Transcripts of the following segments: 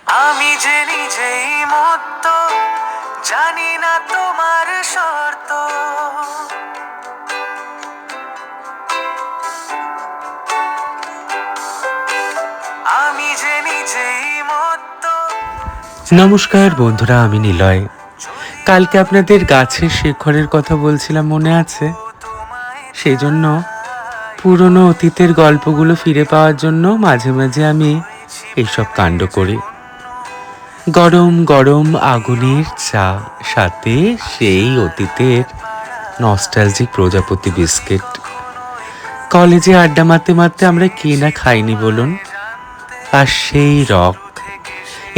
আমি যে নিজেই মত্ত, জানি না তোমার শর্ত। আমি যে নিজেই মত্ত। নমস্কার বন্ধুরা, আমি নিলয়। কালকে আপনাদের গাছের শেকড়ের কথা বলছিলাম, মনে আছে? সেই জন্য পুরনো অতীতের গল্পগুলো ফিরে পাওয়ার জন্য মাঝে মাঝে আমি এইসব কাণ্ড করি। গরম গরম আগুনের চা, সাথে সেই অতীতের নস্টালজিক প্রজাপতি বিস্কিট। কলেজে আড্ডা মারতে মারতে আমরা কে না খাইনি বলুন? আর সেই রক,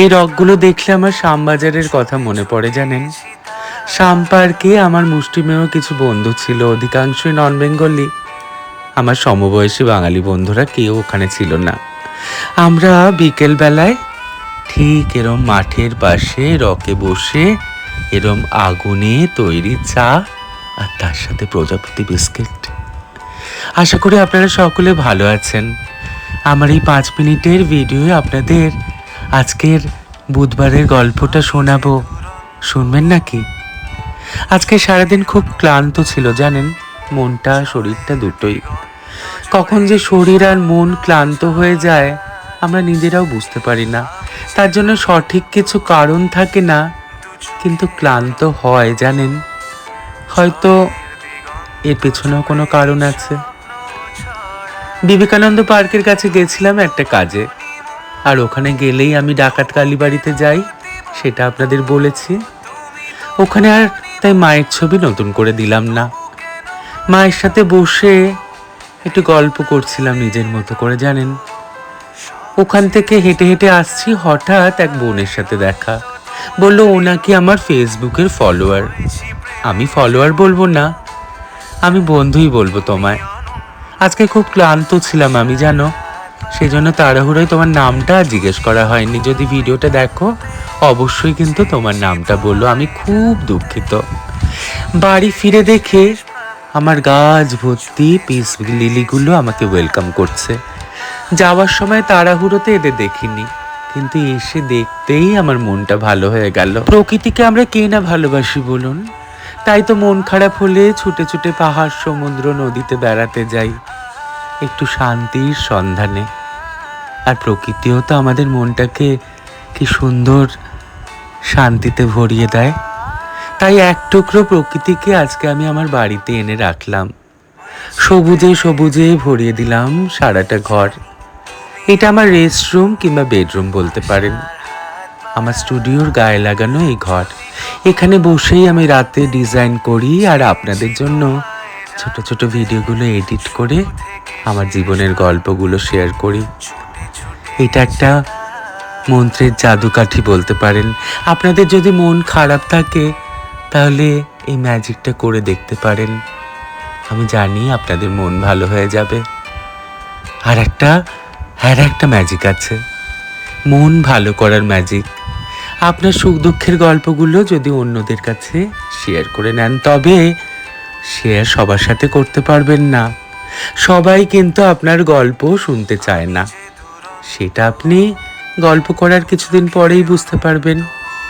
এই রকগুলো দেখলে আমার শ্যামবাজারের কথা মনে পড়ে। জানেন, শ্যাম পার্কে আমার মুষ্টিমেয় কিছু বন্ধু ছিল, অধিকাংশই নন বেঙ্গলি। আমার সমবয়সী বাঙালি বন্ধুরা কেউ ওখানে ছিল না। আমরা বিকেল বেলায় ঠিক এরম মাঠের পাশে রকে বসে এরম আগুনে তৈরি চা আর তার সাথে প্রজাপতি বিস্কিট। আশা করি আপনারা সকলে ভালো আছেন। আমার এই 5 মিনিটের ভিডিও আপনাদের আজকের বুধবারের গল্পটা শোনাবো, শুনবেন নাকি? আজকে সারাদিন খুব ক্লান্ত ছিল, জানেন, মনটা শরীরটা দুটোই। কখন যে শরীর আর মন ক্লান্ত হয়ে যায় আমরা নিজেরাও বুঝতে পারি না। তার জন্য সঠিক কিছু কারণ থাকে না, কিন্তু ক্লান্ত হয়। জানেন, হয়তো এর পেছনেও কোনো কারণ আছে। বিবেকানন্দ পার্কের কাছে গেছিলাম একটা কাজে, আর ওখানে গেলেই আমি ডাকাত কালীবাড়িতে যাই, সেটা আপনাদের বলেছি। ওখানে আর তাই মায়ের ছবি নতুন করে দিলাম না। মায়ের সাথে বসে একটু গল্প করছিলাম নিজের মতো করে। জানেন, ওখান থেকে হেঁটে হেঁটে আসছি, হঠাৎ এক বোনের সাথে দেখা। বললো ও নাকি আমার ফেসবুকের ফলোয়ার। আমি ফলোয়ার বলবো না, আমি বন্ধুই বলবো তোমায়। আজকে খুব ক্লান্ত ছিলাম আমি, জানো, সেই জন্য তাড়াহুড়োয় তোমার নামটা জিজ্ঞেস করা হয়নি। যদি ভিডিওটা দেখো অবশ্যই কিন্তু তোমার নামটা বললো, আমি খুব দুঃখিত। বাড়ি ফিরে দেখে আমার গাছ ভর্তি পিস লিলিগুলো আমাকে ওয়েলকাম করছে। যাওয়ার সময় তাড়াহুড়োতে এদের দেখিনি, কিন্তু এসে দেখতেই আমার মনটা ভালো হয়ে গেল। প্রকৃতিকে আমরা কে না ভালোবাসি বলুন? তাই তো মন খারাপ হলে ছুটে ছুটে পাহাড়, সমুদ্র, নদীতে বেড়াতে যাই একটু শান্তির সন্ধানে। আর প্রকৃতিও তো আমাদের মনটাকে কি সুন্দর শান্তিতে ভরিয়ে দেয়। তাই এক টুকরো প্রকৃতিকে আজকে আমি আমার বাড়িতে এনে রাখলাম, সবুজে সবুজে ভরিয়ে দিলাম সারাটা ঘর। এটা আমার রেস্টরুম কিংবা বেডরুম বলতে পারেন, আমার স্টুডিওর গায়ে লাগানো এই ঘর। এখানে বসেই আমি রাতে ডিজাইন করি আর আপনাদের জন্য ছোট ছোট ভিডিওগুলো এডিট করে আমার জীবনের গল্পগুলো শেয়ার করি। এটা একটা মন্ত্রের জাদুকাঠি বলতে পারেন। আপনাদের যদি মন খারাপ থাকে তাহলে এই ম্যাজিকটা করে দেখতে পারেন, আমি জানি আপনাদের মন ভালো হয়ে যাবে। আর একটা ম্যাজিক আছে, মন ভালো করার ম্যাজিক। আপনার সুখ দুঃখের গল্পগুলো যদি অন্যদের কাছে শেয়ার করে নেন, তবে শেয়ার সবার সাথে করতে পারবেন না। সবাই কিন্তু আপনার গল্প শুনতে চায় না, সেটা আপনি গল্প করার কিছুদিন পরেই বুঝতে পারবেন,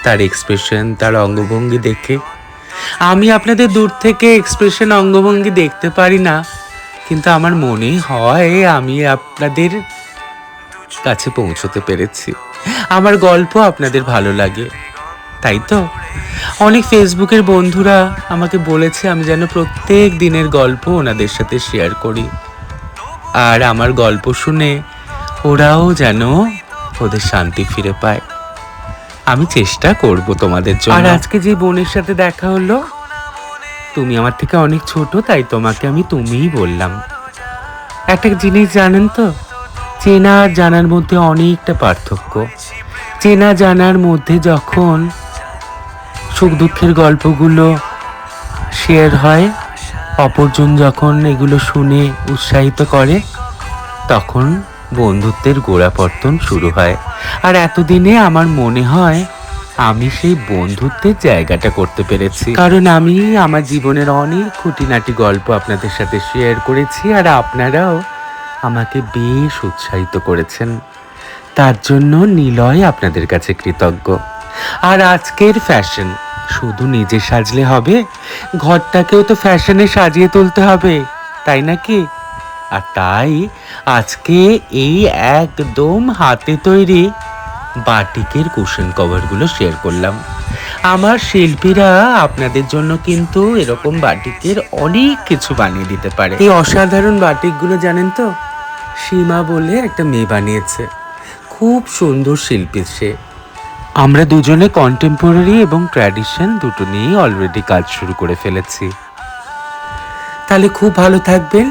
তার এক্সপ্রেশন, তার অঙ্গভঙ্গি দেখে। আমি আপনাদের দূর থেকে এক্সপ্রেশন, অঙ্গভঙ্গি দেখতে পারি না, কিন্তু আমার মনে হয় আমি আপনাদের কাছে পৌঁছতে পেরেছি, আমার গল্প আপনাদের ভালো লাগে। তাই তো অনেক ফেসবুকের বন্ধুরা আমাকে বলেছে আমি যেন প্রত্যেক দিনের গল্প ওনাদের সাথে শেয়ার করি, আর আমার গল্প শুনে ওরাও যেন ওদের শান্তি ফিরে পায়। আমি চেষ্টা করব তোমাদের জন্য। আর আজকে যে বোনের সাথে দেখা হলো, তুমি আমার থেকে অনেক ছোট, তাই তোমাকে আমি তুমিই বললাম। একটা জিনিস জানেন তো, চেনা আর জানার মধ্যে অনেকটা পার্থক্য। চেনা জানার মধ্যে যখন সুখ দুঃখের গল্পগুলো শেয়ার হয়, অপরজন যখন এগুলো শুনে উৎসাহিত করে, তখন বন্ধুত্বের গোড়াপত্তন শুরু হয়। আর এতদিনে আমার মনে হয় আমি সেই বন্ধুত্বের জায়গাটা করতে পেরেছি, কারণ আমি আমার জীবনের অনেক খুঁটিনাটি গল্প আপনাদের সাথে শেয়ার করেছি, আর আপনারাও আমাকে বেশ উৎসাহিত করেছেন। তার জন্য নিলয় আপনাদের কাছে কৃতজ্ঞ। আর আজকের ফ্যাশন শুধু নিজে সাজলে হবে, ঘরটাকেও তো ফ্যাশনে সাজিয়ে তুলতে হবে, তাই নাকি? আর তাই আজকে এই একদম হাতে তৈরি বাটিকের কুশন কভারগুলো শেয়ার করলাম। আমার শিল্পীরা আপনাদের জন্য কিন্তু এরকম বাটিকের অনেক কিছু বানিয়ে দিতে পারে। এই অসাধারণ বাটিকগুলো জানেন তো, সীমা বলে একটা মেয়ে বানিয়েছে, খুব সুন্দর শিল্পী সে। আমরা দুজনে কন্টেম্পোরারি এবং ট্র্যাডিশন দুটো নিয়েই অলরেডি কাজ শুরু করে ফেলেছি। তাহলে খুব ভালো থাকবেন,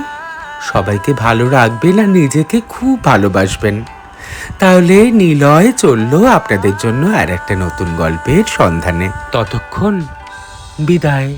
সবাইকে ভালো রাখবেন আর নিজেকে খুব ভালোবাসবেন। তাহলে নিলয় চললো আপনাদের জন্য আর একটা নতুন গল্পের সন্ধানে। ততক্ষণ বিদায়।